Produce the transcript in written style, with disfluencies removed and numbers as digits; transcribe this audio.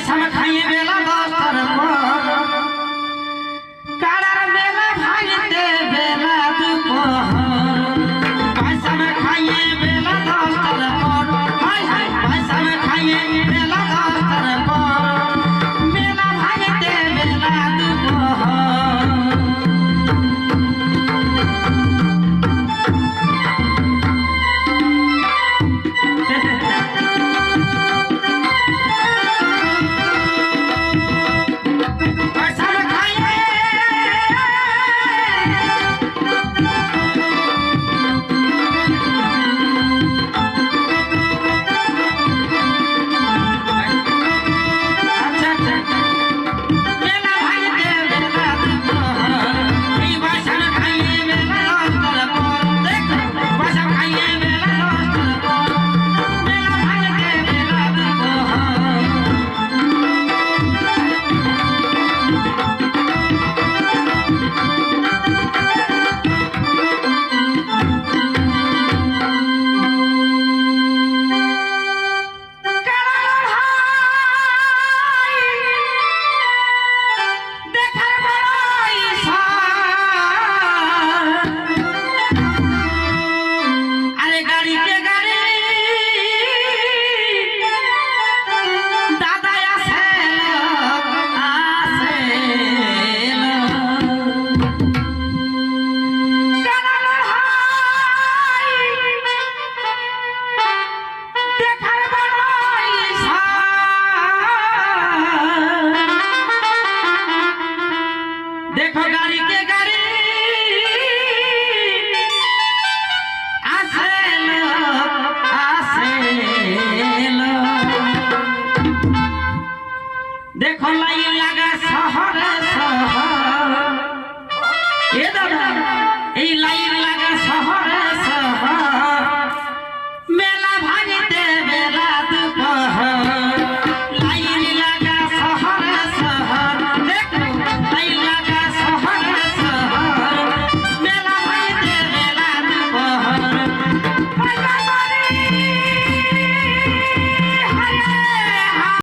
पैसा में खाइए बेला दोस्तर कारा बेला भागते बेला दोपहर पैसा में खाइए बेला दोस्तर हाय हाय पैसा में खाइए बेला दोस्तर बेला भागते बेला दोपहर देखो गाड़ी के गाड़ी आसे लो देखो लाई